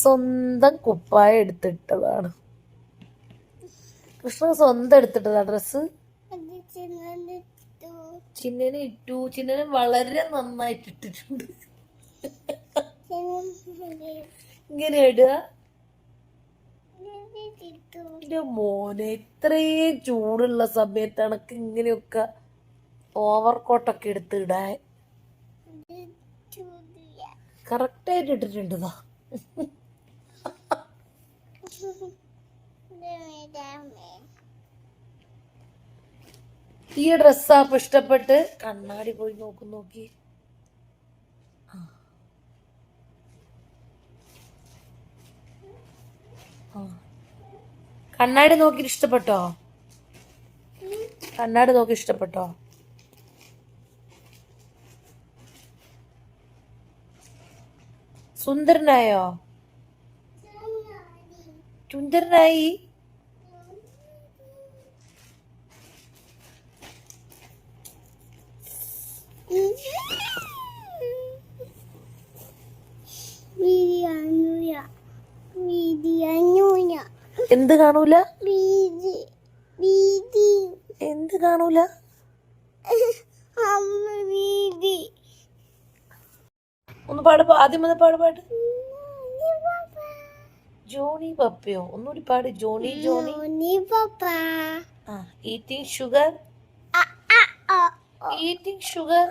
സ്വന്തം കുപ്പായ എടുത്തിട്ടതാണ്. കൃഷ്ണ സ്വന്തം എടുത്തിട്ടതാ ഡ്രസ്സ്. ചിന്നനെ ഇട്ടു. ചിന്നനെ വളരെ നന്നായിട്ട് ഇട്ടിട്ടുണ്ട്. ഇങ്ങനെ ഇടുക. എന്റെ മോനെ, ഇത്രയും ചൂടുള്ള സമയത്ത് എനക്ക് ഇങ്ങനെയൊക്കെ ഓവർകോട്ടൊക്കെ എടുത്ത് ഇടാൻ കറക്റ്റായിട്ട് ഇട്ടിട്ടുണ്ടതാ. ഈ ഡ്രസ്സാ ഇഷ്ടപ്പെട്ട് കണ്ണാടി പോയി നോക്കി. കണ്ണാടി നോക്കി ഇഷ്ടപ്പെട്ടോ? കണ്ണാടി നോക്കി ഇഷ്ടപ്പെട്ടോ? സുന്ദരനായോ? സുന്ദരനായി. എന്ത് കാണൂല? എന്ത് കാണൂല? ഒന്ന് പാട്. ആദ്യം ഒന്ന് പാട്. ജോണി പപ്പയോ? ഒന്നുകൂടി പാട്. Johnny papa. Eating sugar. Eating sugar.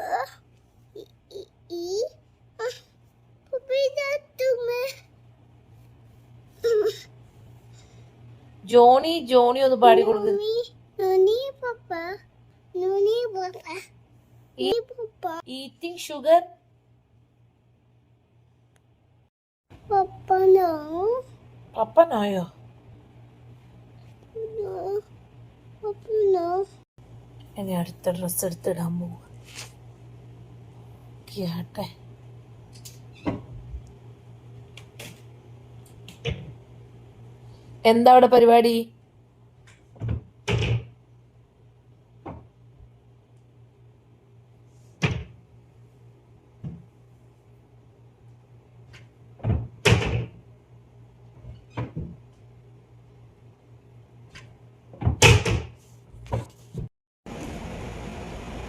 Johnny ഒന്ന് പാടി കൊടുക്ക്. Eating sugar. പപ്പനായോ? ഇനി അടുത്ത ഡ്രസ് എടുത്തിടാൻ പോവുക. കേട്ടെ. എന്താ അവിടെ പരിപാടി?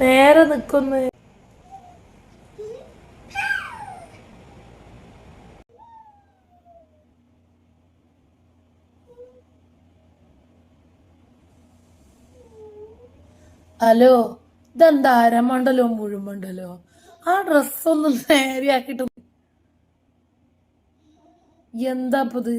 നേരെ നിക്കുന്നു. ഹലോ, ഇതെന്താ അരമണ്ടലോ മുഴുമണ്ടലോ? ആ ഡ്രസ്സൊന്നും നേരെയാക്കിട്ട് എന്താ ഇത്?